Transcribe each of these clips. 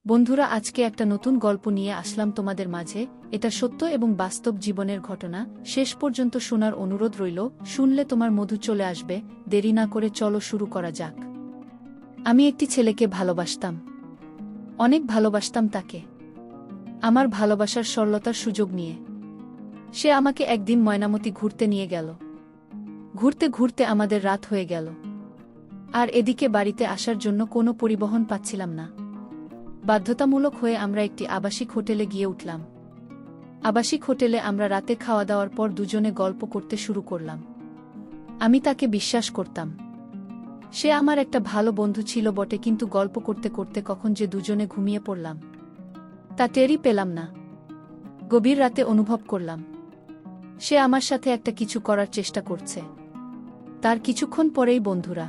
বন্ধুরা, আজকে একটা নতুন গল্প নিয়ে আসলাম তোমাদের মাঝে। এটা সত্য এবং বাস্তব জীবনের ঘটনা। শেষ পর্যন্ত শোনার অনুরোধ রইল। শুনলে তোমার মধু চলে আসবে। দেরি না করে চলো শুরু করা যাক। আমি একটি ছেলেকে ভালোবাসতাম, অনেক ভালোবাসতাম তাকে, আমার ভালোবাসার সরলতার সুযোগ নিয়ে। সে আমাকে একদিন ময়নামতি ঘুরতে নিয়ে গেল। ঘুরতে ঘুরতে আমাদের রাত হয়ে গেল, আর এদিকে বাড়িতে আসার জন্য কোনো পরিবহন পাচ্ছিলাম না। বাধ্যতামূলক হয়ে আমরা একটি আবাসিক হোটেলে গিয়ে উঠলাম। আবাসিক হোটেলে আমরা রাতে খাওয়া দাওয়ার পর দুজনে গল্প করতে শুরু করলাম। আমি তাকে বিশ্বাস করতাম। সে আমার একটা ভালো বন্ধু ছিল বটে, কিন্তু গল্প করতে করতে কখন যে দুজনে ঘুমিয়ে পড়লাম তা টেরই পেলাম না। গভীর রাতে অনুভব করলাম সে আমার সাথে একটা কিছু করার চেষ্টা করছে। তার কিছুক্ষণ পরেই বন্ধুরা,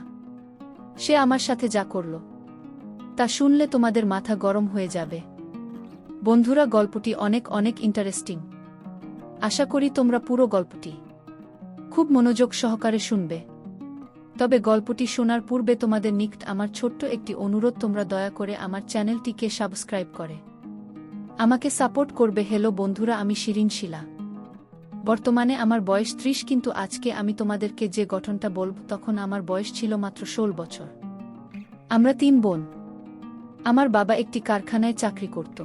সে আমার সাথে যা করল তা শুনলে তোমাদের মাথা গরম হয়ে যাবে। বন্ধুরা, গল্পটি অনেক অনেক ইন্টারেস্টিং। আশা করি তোমরা পুরো গল্পটি খুব মনোযোগ সহকারে শুনবে। তবে গল্পটি শোনার পূর্বে তোমাদের নিকট আমার ছোট্ট একটি অনুরোধ, তোমরা দয়া করে আমার চ্যানেলটিকে সাবস্ক্রাইব করে আমাকে সাপোর্ট করবে। হ্যালো বন্ধুরা, আমি শিরিন শিলা। বর্তমানে আমার বয়স 30, কিন্তু আজকে আমি তোমাদেরকে যে গঠনটা বলব তখন আমার বয়স ছিল মাত্র 16 বছর। আমরা 3 বোন। আমার বাবা একটি কারখানায় চাকরি করত।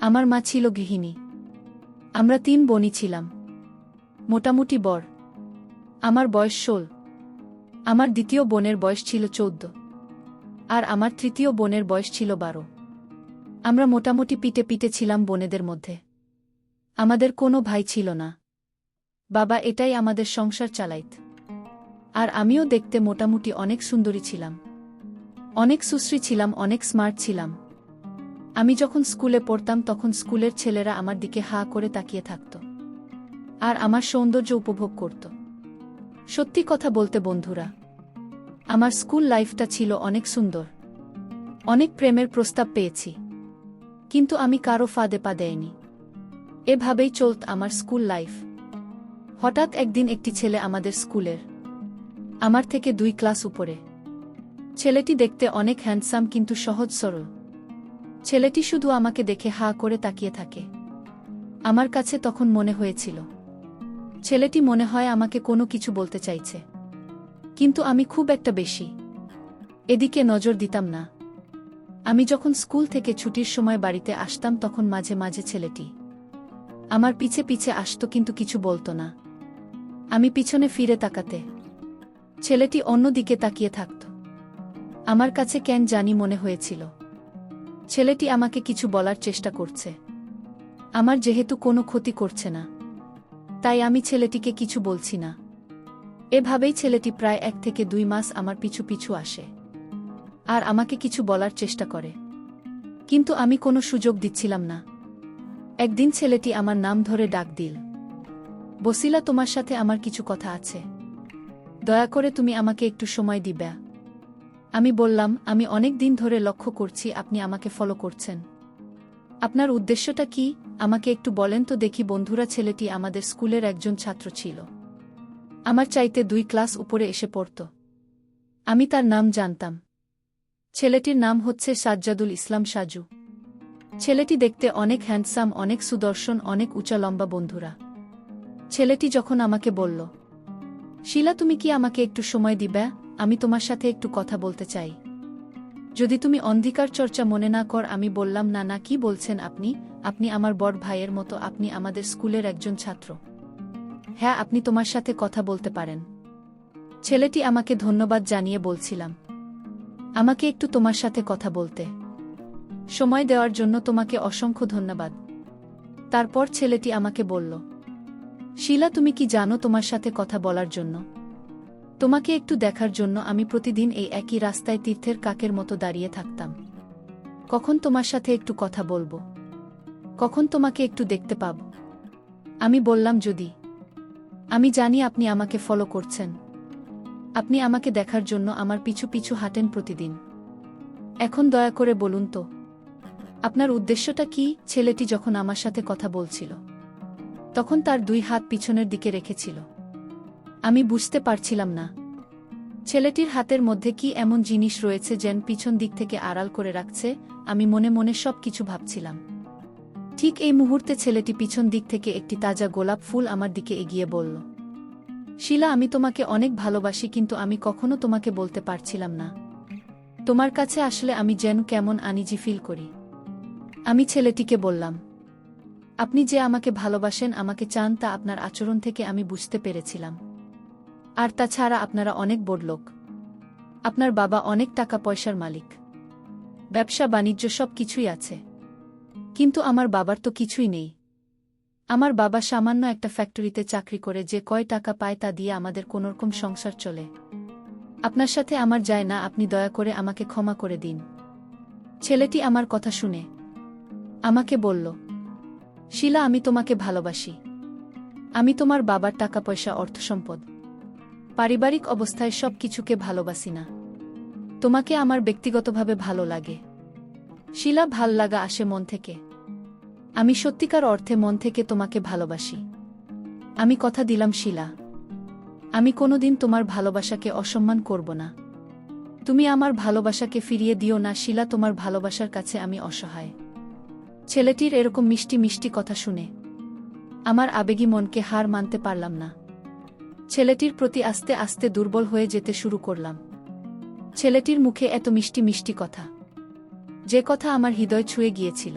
আমার মা ছিল গৃহিণী। আমরা 3 বোনই ছিলাম মোটামুটি বড়। আমার বয়স 16। আমার দ্বিতীয় বোনের বয়স ছিল 14, আর আমার তৃতীয় বোনের বয়স ছিল 12। আমরা মোটামুটি পিটে পিটে ছিলাম বোনেদের মধ্যে। আমাদের কোনো ভাই ছিল না। বাবা এটাই আমাদের সংসার চালাইত। আর আমিও দেখতে মোটামুটি অনেক সুন্দরী ছিলাম, অনেক সুশ্রী ছিলাম, অনেক স্মার্ট ছিলাম। আমি যখন স্কুলে পড়তাম তখন স্কুলের ছেলেরা আমার দিকে হা করে তাকিয়ে থাকত আর আমার সৌন্দর্য উপভোগ করত। সত্যি কথা বলতে বন্ধুরা, আমার স্কুল লাইফটা ছিল অনেক সুন্দর। অনেক প্রেমের প্রস্তাব পেয়েছি, কিন্তু আমি কারো ফাঁদে পা দেয়নি। এভাবেই চলত আমার স্কুল লাইফ। হঠাৎ একদিন একটি ছেলে আমাদের স্কুলের, আমার থেকে 2 ক্লাস উপরে। ছেলেটি দেখতে অনেক হ্যান্ডসাম, কিন্তু সহজ সরল। ছেলেটি শুধু আমাকে দেখে হা করে তাকিয়ে থাকে। আমার কাছে তখন মনে হয়েছিল ছেলেটি মনে হয় আমাকে কোনো কিছু বলতে চাইছে, কিন্তু আমি খুব একটা বেশি এদিকে নজর দিতাম না। আমি যখন স্কুল থেকে ছুটির সময় বাড়িতে আসতাম তখন মাঝে মাঝে ছেলেটি আমার পিছে পিছে আসতো, কিন্তু কিছু বলতো না। আমি পিছনে ফিরে তাকাতে ছেলেটি অন্য দিকে তাকিয়ে থাকত। আমার কাছে কেন জানি মনে হয়েছিল ছেলেটি আমাকে কিছু বলার চেষ্টা করছে। আমার যেহেতু কোনো ক্ষতি করছে না, তাই আমি ছেলেটিকে কিছু বলছি না। এভাবেই ছেলেটি প্রায় 1 থেকে 2 মাস আমার পিছু পিছু আসে আর আমাকে কিছু বলার চেষ্টা করে, কিন্তু আমি কোনো সুযোগ দিচ্ছিলাম না। একদিন ছেলেটি আমার নাম ধরে ডাক দিল, বসিলা, তোমার সাথে আমার কিছু কথা আছে। দয়া করে তুমি আমাকে একটু সময় দিবে। আমি বললাম, আমি অনেক দিন ধরে লক্ষ্য করছি আপনি আমাকে ফলো করছেন। আপনার উদ্দেশ্যটা কি? আমাকে একটু বলেন তো দেখি। বন্ধুরা, ছেলেটি আমাদের স্কুলের একজন ছাত্র ছিল। আমার চাইতে 2 ক্লাস উপরে এসে পড়ত। আমি তার নাম জানতাম। ছেলেটির নাম হচ্ছে সাজ্জাদুল ইসলাম সাজু। ছেলেটি দেখতে অনেক হ্যান্ডসাম, অনেক সুদর্শন, অনেক উঁচা লম্বা। বন্ধুরা, ছেলেটি যখন আমাকে বলল, শিলা, তুমি কি আমাকে একটু সময় দিবে? আমি তোমার সাথে একটু কথা বলতে চাই। যদি তুমি অন্ধকার চর্চা মনে না কর। আমি বললাম, না না, কি বলছেন আপনি? আপনি আমার বড় ভাইয়ের মতো, আপনি আমাদের স্কুলের একজন ছাত্র। হ্যাঁ, আপনি তোমার সাথে কথা বলতে পারেন। ছেলেটি আমাকে ধন্যবাদ জানিয়ে বলছিলাম, আমাকে একটু তোমার সাথে কথা বলতে সময় দেওয়ার জন্য তোমাকে অসংখ্য ধন্যবাদ। তারপর ছেলেটি আমাকে বলল, শিলা, তুমি কি জানো, তোমার সাথে কথা বলার জন্য, তোমাকে একটু দেখার জন্য আমি প্রতিদিন এই একই রাস্তায় তীর্থের কাকের মতো দাঁড়িয়ে থাকতাম। কখন তোমার সাথে একটু কথা বলবো, কখন তোমাকে একটু দেখতে পাব। আমি বললাম, যদি। আমি জানি আপনি আমাকে ফলো করছেন। আপনি আমাকে দেখার জন্য আমার পিছু পিছু হাঁটেন প্রতিদিন। এখন দয়া করে বলুন তো, আপনার উদ্দেশ্যটা কি? ছেলেটি যখন আমার সাথে কথা বলছিল তখন তার 2 হাত পিছনের দিকে রেখেছিল। আমি বুঝতে পারছিলাম না ছেলেটির হাতের মধ্যে কি এমন জিনিস রয়েছে যেন পিছন দিক থেকে আড়াল করে রাখছে। আমি মনে মনে সব কিছু ভাবছিলাম। ঠিক এই মুহূর্তে ছেলেটি পিছন দিক থেকে একটি তাজা গোলাপ ফুল আমার দিকে এগিয়ে বলল, শিলা, আমি তোমাকে অনেক ভালোবাসি, কিন্তু আমি কখনো তোমাকে বলতে পারছিলাম না। তোমার কাছে আসলে আমি যেন কেমন আনইজি ফিল করি। আমি ছেলেটিকে বললাম, আপনি যে আমাকে ভালোবাসেন, আমাকে চান, তা আপনার আচরণ থেকে আমি বুঝতে পেরেছিলাম। আর তাছাড়া আপনারা অনেক বড়লোক। আপনার বাবা অনেক টাকা পয়সার মালিক, ব্যবসা বাণিজ্য সব কিছুই আছে। কিন্তু আমার বাবার তো কিছুই নেই। আমার বাবা সামান্য একটা ফ্যাক্টরিতে চাকরি করে যে কয় টাকা পায় তা দিয়ে আমাদের কোনোরকম সংসার চলে। আপনার সাথে আমার যায় না, আপনি দয়া করে আমাকে ক্ষমা করে দিন। ছেলেটি আমার কথা শুনে আমাকে বলল, শিলা, আমি তোমাকে ভালোবাসি। আমি তোমার বাবার টাকা পয়সা, অর্থসম্পদ, পারিবারিক অবস্থায় সব কিছুকে ভালোবাসি না। তোমাকে আমার ব্যক্তিগতভাবে ভালো লাগে। শিলা, ভাল লাগা আসে মন থেকে। আমি সত্যিকার অর্থে মন থেকে তোমাকে ভালোবাসি। আমি কথা দিলাম শিলা, আমি কোনোদিন তোমার ভালোবাসাকে অসম্মান করব না। তুমি আমার ভালোবাসাকে ফিরিয়ে দিও না শিলা, তোমার ভালোবাসার কাছে আমি অসহায়। ছেলেটির এরকম মিষ্টি মিষ্টি কথা শুনে আমার আবেগী মনকে হার মানতে পারলাম না। ছেলেটির প্রতি আস্তে আস্তে দুর্বল হয়ে যেতে শুরু করলাম। ছেলেটির মুখে এত মিষ্টি মিষ্টি কথা, যে কথা আমার হৃদয় ছুঁয়ে গিয়েছিল।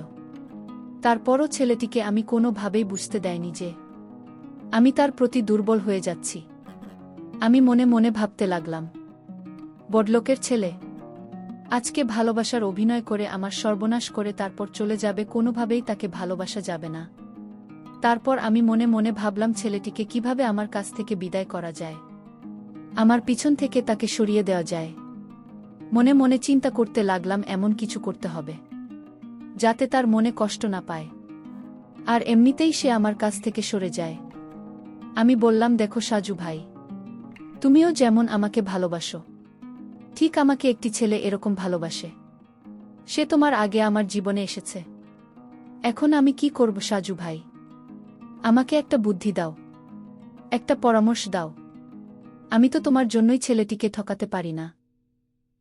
তারপরও ছেলেটিকে আমি কোনোভাবেই বুঝতে দেয়নি যে আমি তার প্রতি দুর্বল হয়ে যাচ্ছি। আমি মনে মনে ভাবতে লাগলাম, বড়লোকের ছেলে আজকে ভালোবাসার অভিনয় করে আমার সর্বনাশ করে তারপর চলে যাবে, কোনোভাবেই তাকে ভালোবাসা যাবে না। তারপর আমি মনে মনে ভাবলাম ছেলেটিকে কিভাবে আমার কাছ থেকে বিদায় করা যায়, আমার পিছন থেকে তাকে সরিয়ে দেওয়া যায়। মনে মনে চিন্তা করতে লাগলাম এমন কিছু করতে হবে যাতে তার মনে কষ্ট না পায়, আর এমনিতেই সে আমার কাছ থেকে সরে যায়। আমি বললাম, দেখো সাজু ভাই, তুমিও যেমন আমাকে ভালোবাসো, ঠিক আমাকে একটি ছেলে এরকম ভালোবাসে। সে তোমার আগে আমার জীবনে এসেছে। এখন আমি কি করব সাজু ভাই? আমাকে একটা বুদ্ধি দাও, একটা পরামর্শ দাও। আমি তো তোমার জন্যই ছেলেটিকে ঠকাতে পারি না।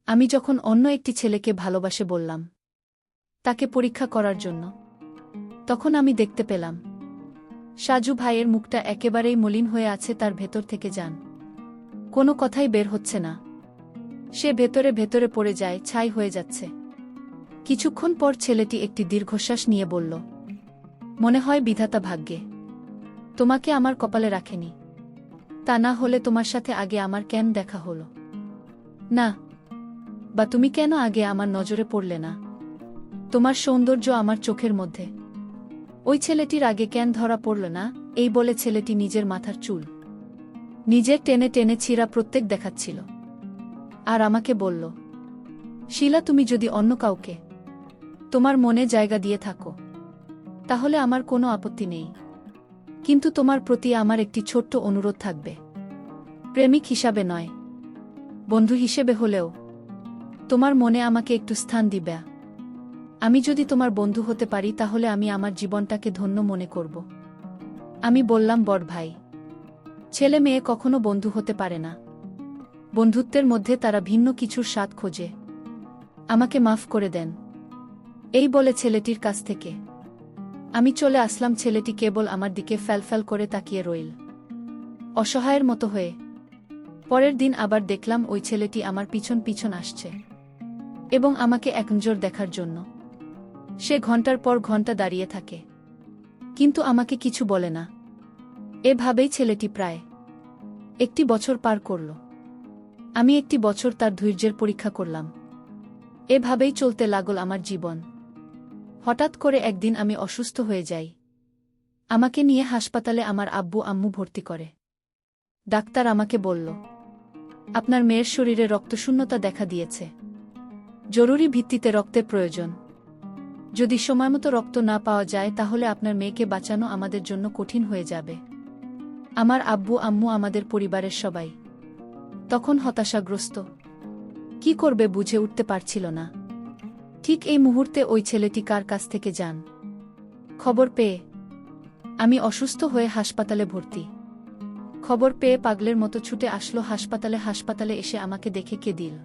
আমি যখন অন্য একটি ছেলেকে ভালোবাসে বললাম তাকে পরীক্ষা করার জন্য, তখন আমি দেখতে পেলাম সাজু ভাইয়ের মুখটা একেবারেই মলিন হয়ে আছে, তার ভেতর থেকে যান কোনো কথাই বের হচ্ছে না। সে ভেতরে ভেতরে পড়ে যায়, ছাই হয়ে যাচ্ছে। কিছুক্ষণ পর ছেলেটি একটি দীর্ঘশ্বাস নিয়ে বলল, মনে হয় বিধাতা ভাগ্যে তোমাকে আমার কপালে রাখেনি। তা না হলে তোমার সাথে আগে আমার কেন দেখা হলো না, বা তুমি কেন আগে আমার নজরে পড়লে না? তোমার সৌন্দর্য আমার চোখের মধ্যে, ওই ছেলেটির আগে কেন ধরা পড়ল না? এই বলে ছেলেটি নিজের মাথার চুল নিজের টেনে টেনে ছিঁড়া প্রত্যেক দেখাচ্ছিল আর আমাকে বলল, শিলা, তুমি যদি অন্য কাউকে তোমার মনে জায়গা দিয়ে থাকো তাহলে আমার কোনো আপত্তি নেই, কিন্তু তোমার প্রতি আমার একটি ছোট্ট অনুরোধ থাকবে। প্রেমিক হিসাবে নয়, বন্ধু হিসেবে হলেও তোমার মনে আমাকে একটু স্থান দিবে। আমি যদি তোমার বন্ধু হতে পারি তাহলে আমি আমার জীবনটাকে ধন্য মনে করব। আমি বললাম, বড় ভাই, ছেলে মেয়ে কখনো বন্ধু হতে পারে না। বন্ধুত্বের মধ্যে তারা ভিন্ন কিছুর স্বাদ খোঁজে। আমাকে মাফ করে দেন। এই বলে ছেলেটির কাছ থেকে আমি চলে আসলাম। ছেলেটি কেবল আমার দিকে ফ্যালফ্যাল করে তাকিয়ে রইল, অসহায়ের মতো হয়ে। পরের দিন আবার দেখলাম ওই ছেলেটি আমার পিছন পিছন আসছে এবং আমাকে একনজর দেখার জন্য সে ঘন্টার পর ঘন্টা দাঁড়িয়ে থাকে, কিন্তু আমাকে কিছু বলে না। এভাবেই ছেলেটি প্রায় একটি বছর পার করল। আমি একটি বছর তার ধৈর্যের পরীক্ষা করলাম। এভাবেই চলতে লাগল আমার জীবন। হঠাৎ করে একদিন আমি অসুস্থ হয়ে যাই। আমাকে নিয়ে হাসপাতালে আমার আব্বু আম্মু ভর্তি করে। ডাক্তার আমাকে বলল, আপনার মেয়ের শরীরে রক্তশূন্যতা দেখা দিয়েছে, জরুরি ভিত্তিতে রক্তের প্রয়োজন। যদি সময়মতো রক্ত না পাওয়া যায় তাহলে আপনার মেয়েকে বাঁচানো আমাদের জন্য কঠিন হয়ে যাবে। আমার আব্বু আম্মু, আমাদের পরিবারের সবাই তখন হতাশাগ্রস্ত। কি করবে বুঝে উঠতে পারছিল না। ঠিক এই মুহূর্তে ওই ছেলেটি কার কাছ থেকে যান খবর পেয়ে আমি অসুস্থ হয়ে হাসপাতালে ভর্তি। খবর পেয়ে পাগলের মতো ছুটে আসলো হাসপাতালে। হাসপাতালে এসে আমাকে দেখে কেঁদিল।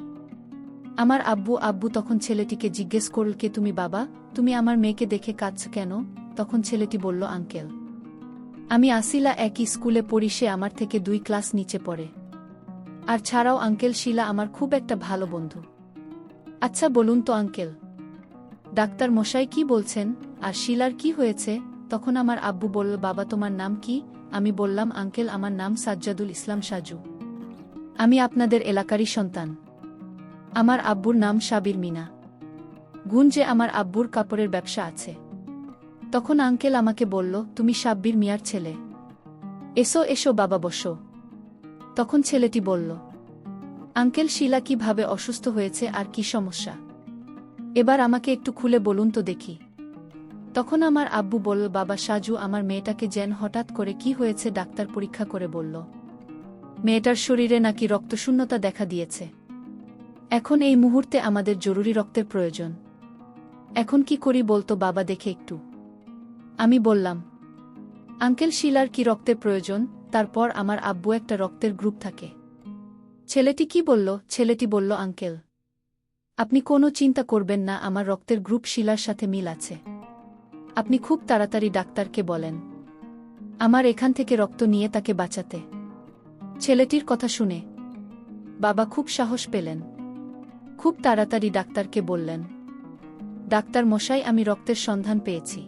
আমার আব্বু তখন ছেলেটিকে জিজ্ঞেস করল, কে তুমি বাবা? তুমি আমার মেয়েকে দেখে কাঁদছ কেন? তখন ছেলেটি বলল, আঙ্কেল, আমি আসিলা একই স্কুলে পড়ি, সে আমার থেকে 2 ক্লাস নিচে পড়ে। আর ছাড়াও আঙ্কেল, শিলা আমার খুব একটা ভালো বন্ধু। আচ্ছা বলুন তো আঙ্কেল, ডাক্তার মশাই কি বলছেন? আর শিলার কি হয়েছে? তখন আমার আব্বু বলল, বাবা তোমার নাম কি? আমি বললাম, আঙ্কেল আমার নাম সাজ্জাদুল ইসলাম সাজু। আমি আপনাদের এলাকারই সন্তান। আমার আব্বুর নাম সাবির মিনা। গুঞ্জে আমার আব্বুর কাপড়ের ব্যবসা আছে। তখন আঙ্কেল আমাকে বলল, তুমি সাব্বির মিয়ার ছেলে। এসো এসো বাবা বসো। তখন ছেলেটি বলল, আঙ্কেল শিলা কিভাবে অসুস্থ হয়েছে আর কি সমস্যা? এবার আমাকে একটু খুলে বলুন তো দেখি। তখন আমার আব্বু বলল, বাবা সাজু আমার মেয়েটাকে যেন হঠাৎ করে কি হয়েছে, ডাক্তার পরীক্ষা করে বলল মেয়েটার শরীরে নাকি রক্তশূন্যতা দেখা দিয়েছে। এখন এই মুহূর্তে আমাদের জরুরি রক্তের প্রয়োজন। এখন কি করি বলতো বাবা দেখে একটু। আমি বললাম, আঙ্কেল শিলার কি রক্তের প্রয়োজন? তারপর আমার আব্বু একটা রক্তের গ্রুপ থাকে। ছেলেটি কি বলল? ছেলেটি বলল, আঙ্কেল আপনি কোনো চিন্তা করবেন না, আমার রক্তের গ্রুপ শিলার সাথে মিল আছে। আপনি খুব তাড়াতাড়ি ডাক্তারকে বলেন আমার এখান থেকে রক্ত নিয়ে তাকে বাঁচাতে। ছেলেটির কথা শুনে বাবা খুব সাহস পেলেন। খুব তাড়াতাড়ি ডাক্তারকে বললেন, ডাক্তার মশাই আমি রক্তের সন্ধান পেয়েছি।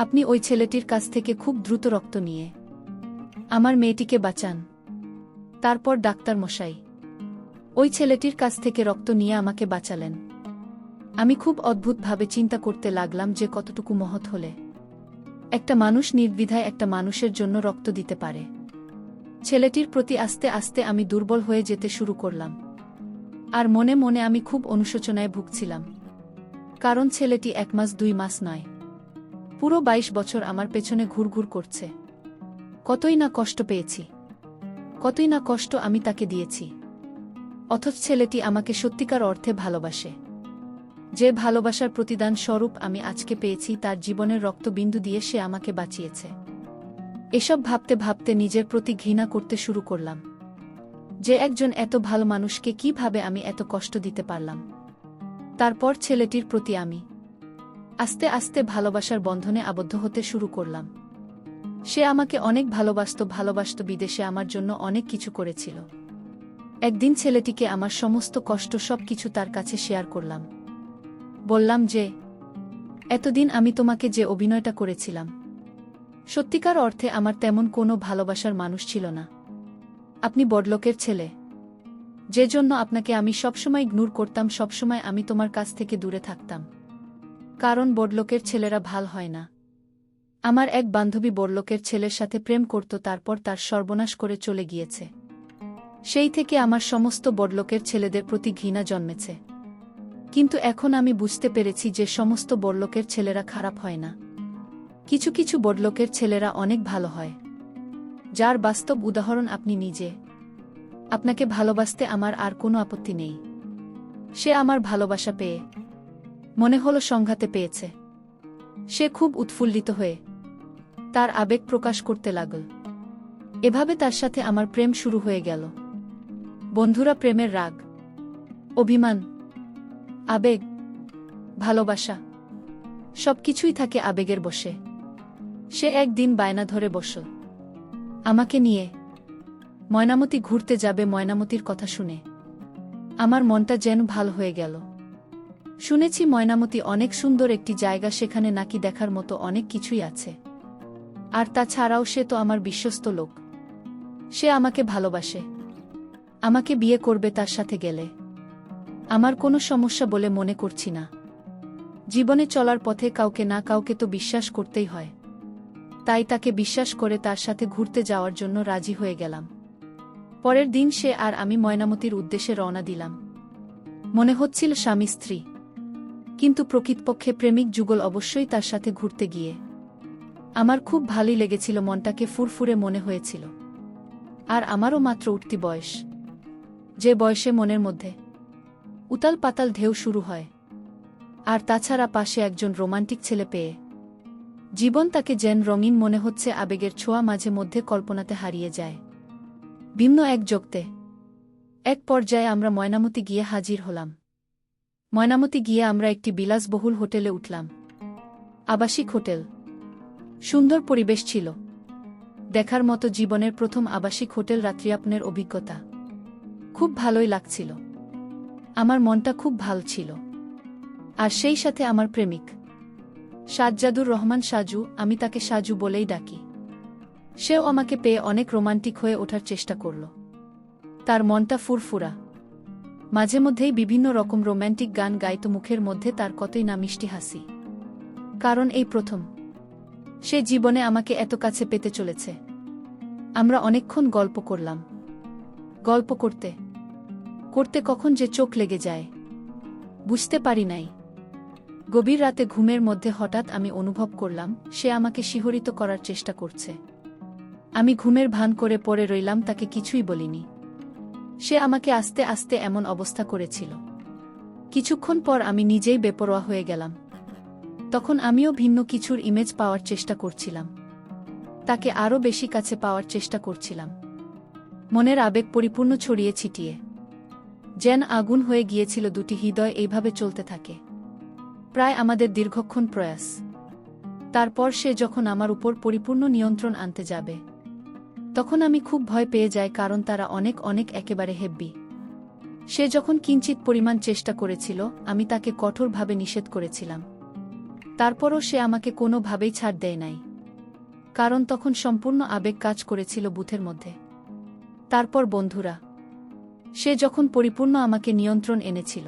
আপনি ওই ছেলেটির কাছ থেকে খুব দ্রুত রক্ত নিয়ে আমার মেয়েটিকে বাঁচান। তারপর ডাক্তার মশাই ওই ছেলেটির কাছ থেকে রক্ত নিয়ে আমাকে বাঁচালেন। আমি খুব অদ্ভুতভাবে চিন্তা করতে লাগলাম যে কতটুকু মহৎ হলে একটা মানুষ নির্দ্বিধায় একটা মানুষের জন্য রক্ত দিতে পারে। ছেলেটির প্রতি আস্তে আস্তে আমি দুর্বল হয়ে যেতে শুরু করলাম। আর মনে মনে আমি খুব অনুশোচনায় ভুগছিলাম, কারণ ছেলেটি 1 মাস 2 মাস নয়, পুরো 22 বছর আমার পেছনে ঘুরঘুর করছে। কতই না কষ্ট পেয়েছি, কতই না কষ্ট আমি তাকে দিয়েছি, অথচ ছেলেটি আমাকে সত্যিকার অর্থে ভালোবাসে। যে ভালোবাসার প্রতিদান স্বরূপ আমি আজকে পেয়েছি, তার জীবনের রক্তবিন্দু দিয়ে সে আমাকে বাঁচিয়েছে। এসব ভাবতে ভাবতে নিজের প্রতি ঘৃণা করতে শুরু করলাম, যে একজন এত ভালো মানুষকে কিভাবে আমি এত কষ্ট দিতে পারলাম। তারপর ছেলেটির প্রতি আমি আস্তে আস্তে ভালোবাসার বন্ধনে আবদ্ধ হতে শুরু করলাম। সে আমাকে অনেক ভালোবাসত, বিদেশে আমার জন্য অনেক কিছু করেছিল। একদিন ছেলেটিকে আমার সমস্ত কষ্ট সব কিছু তার কাছে শেয়ার করলাম। বললাম যে এতদিন আমি তোমাকে যে অভিনয়টা করেছিলাম, সত্যিকার অর্থে আমার তেমন কোনো ভালোবাসার মানুষ ছিল না। আপনি বড়লোকের ছেলে, যে জন্য আপনাকে আমি সবসময় ইগনোর করতাম, সবসময় আমি তোমার কাছ থেকে দূরে থাকতাম, কারণ বড়লোকের ছেলেরা ভাল হয় না। আমার এক বান্ধবী বড়লোকের ছেলের সাথে প্রেম করত, তারপর তার সর্বনাশ করে চলে গিয়েছে। সেই থেকে আমার সমস্ত বড়লোকের ছেলেদের প্রতি ঘৃণা জন্মেছে। কিন্তু এখন আমি বুঝতে পেরেছি যে সমস্ত বড়লোকের ছেলেরা খারাপ হয় না, কিছু কিছু বড়লোকের ছেলেরা অনেক ভালো হয়, যার বাস্তব উদাহরণ আপনি নিজে। আপনাকে ভালোবাসতে আমার আর কোনো আপত্তি নেই। সে আমার ভালোবাসা পেয়ে মনে হলো সংঘাতে পেয়েছে। সে খুব উৎফুল্লিত হয়ে তার আবেগ প্রকাশ করতে লাগল। এভাবে তার সাথে আমার প্রেম শুরু হয়ে গেল। বন্ধুরা, প্রেমের রাগ, অভিমান, আবেগ, ভালোবাসা সবকিছুই থাকে আবেগের বশে। সে একদিন বায়না ধরে বসল আমাকে নিয়ে ময়নামতি ঘুরতে যাবে। ময়নামতির কথা শুনে আমার মনটা যেন ভালো হয়ে গেল। শুনেছি ময়নামতি অনেক সুন্দর একটি জায়গা, সেখানে নাকি দেখার মতো অনেক কিছুই আছে। আর তাছাড়াও সে তো আমার বিশ্বস্ত লোক, সে আমাকে ভালোবাসে, আমাকে বিয়ে করবে। তার সাথে গেলে আমার কোনো সমস্যা বলে মনে করছি না। জীবনে চলার পথে কাউকে না কাউকে তো বিশ্বাস করতেই হয়, তাই তাকে বিশ্বাস করে তার সাথে ঘুরতে যাওয়ার জন্য রাজি হয়ে গেলাম। পরের দিন সে আর আমি ময়নামতির উদ্দেশ্যে রওনা দিলাম। মনে হচ্ছিল স্বামী স্ত্রী, কিন্তু প্রকৃতপক্ষে প্রেমিক যুগল অবশ্যই তার সাথে ঘুরতে গিয়ে আমার খুব ভালোই লেগেছিল, মনটাকে ফুরফুরে মনে হয়েছিল। আর আমারও মাত্র উঠতি বয়স, যে বয়সে মনের মধ্যে উতাল পাতাল ঢেউ শুরু হয়। আর তাছাড়া পাশে একজন রোমান্টিক ছেলে পেয়ে জীবন তাকে যেন রঙিন মনে হচ্ছে। আবেগের ছোঁয়া মাঝে মধ্যে কল্পনাতে হারিয়ে যায়, ভিন্ন এক জগতে। এক পর্যায়ে আমরা ময়নামতি গিয়ে হাজির হলাম। ময়নামতি গিয়ে আমরা একটি বিলাসবহুল হোটেলে উঠলাম। আবাসিক হোটেল। সুন্দর পরিবেশ ছিল। দেখার মতো জীবনের প্রথম আবাসিক হোটেল রাত্রিযাপনের অভিজ্ঞতা। খুব ভালোই লাগছিল। আমার মনটা খুব ভালো ছিল। আর সেই সাথে আমার প্রেমিক সাজ্জাদুর রহমান সাজু, আমি তাকে সাজু বলেই ডাকি। সেও আমাকে পেয়ে অনেক রোমান্টিক হয়ে ওঠার চেষ্টা করল। তার মনটা ফুরফুরা। মাঝে মধ্যেই বিভিন্ন রকম রোম্যান্টিক গান গাইত, মুখের মধ্যে তার কতই না মিষ্টি হাসি। কারণ এই প্রথম সে জীবনে আমাকে এত কাছে পেতে চলেছে। আমরা অনেকক্ষণ গল্প করলাম। গল্প করতে করতে কখন যে চোখ লেগে যায় বুঝতে পারি নাই। গভীর রাতে ঘুমের মধ্যে হঠাৎ আমি অনুভব করলাম সে আমাকে শিহরিত করার চেষ্টা করছে। আমি ঘুমের ভান করে পড়ে রইলাম, তাকে কিছুই বলিনি। সে আমাকে আস্তে আস্তে এমন অবস্থা করেছিল। কিছুক্ষণ পর আমি নিজেই বেপরোয়া হয়ে গেলাম। তখন আমিও ভিন্ন কিছুর ইমেজ পাওয়ার চেষ্টা করছিলাম। তাকে আরও বেশি কাছে পাওয়ার চেষ্টা করছিলাম। মনের আবেগ পরিপূর্ণ ছড়িয়ে ছিটিয়ে যেন আগুন হয়ে গিয়েছিল দুটি হৃদয়। এইভাবে চলতে থাকে প্রায় আমাদের দীর্ঘক্ষণ প্রয়াস। তারপর সে যখন আমার উপর পরিপূর্ণ নিয়ন্ত্রণ আনতে যাবে তখন আমি খুব ভয় পেয়ে যাই, কারণ তারা অনেক অনেক একেবারে হেব্বি। সে যখন কিঞ্চিত পরিমাণ চেষ্টা করেছিল আমি তাকে কঠোরভাবে নিষেধ করেছিলাম। তারপরও সে আমাকে কোনোভাবেই ছাড় দেয় নাই, কারণ তখন সম্পূর্ণ আবেগ কাজ করেছিল বুথের মধ্যে। তারপর বন্ধুরা, সে যখন পরিপূর্ণ আমাকে নিয়ন্ত্রণ এনেছিল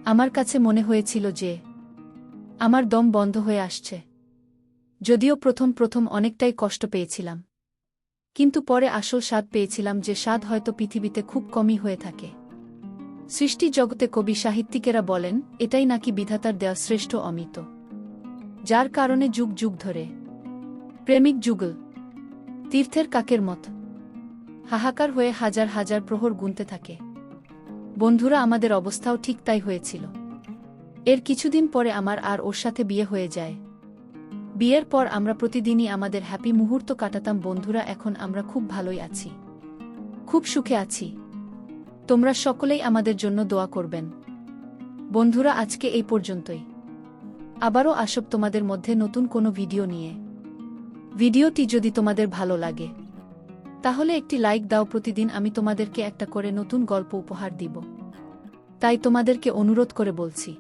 আমার কাছে মনে হয়েছিল যে আমার দম বন্ধ হয়ে আসছে। যদিও প্রথম প্রথম অনেকটাই কষ্ট পেয়েছিলাম, কিন্তু পরে আসল স্বাদ পেয়েছিলাম, যে স্বাদ হয়তো পৃথিবীতে খুব কমই হয়ে থাকে। সৃষ্টি জগতে কবি সাহিত্যিকেরা বলেন এটাই নাকি বিধাতার দেওয়া শ্রেষ্ঠ অমৃত, যার কারণে যুগ যুগ ধরে প্রেমিক যুগল তীর্থের কাকের মত হাহাকার হয়ে হাজার হাজার প্রহর গুনতে থাকে। বন্ধুরা, আমাদের অবস্থাও ঠিক তাই হয়েছিল। এর কিছুদিন পরে আমার আর ওর সাথে বিয়ে হয়ে যায়। বিয়ের পর আমরা প্রতিদিনই আমাদের হ্যাপি মুহূর্ত কাটাতাম। বন্ধুরা, এখন আমরা খুব ভালোই আছি, খুব সুখে আছি। তোমরা সকলেই আমাদের জন্য দোয়া করবেন। বন্ধুরা, আজকে এই পর্যন্তই। আবারও আসব তোমাদের মধ্যে নতুন কোনো ভিডিও নিয়ে। ভিডিওটি যদি তোমাদের ভালো লাগে তাহলে একটি লাইক দাও। প্রতিদিন আমি তোমাদেরকে একটা করে নতুন গল্প উপহার দিব, তাই তোমাদেরকে অনুরোধ করে বলছি,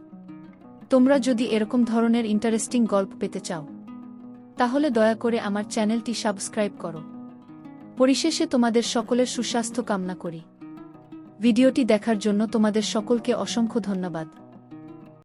তোমরা যদি এরকম ধরনের ইন্টারেস্টিং গল্প পেতে চাও তাহলে দয়া করে আমার চ্যানেলটি সাবস্ক্রাইব করো। পরিশেষে তোমাদের সকলের সুস্বাস্থ্য কামনা করি। ভিডিওটি দেখার জন্য তোমাদের সকলকে অসংখ্য ধন্যবাদ।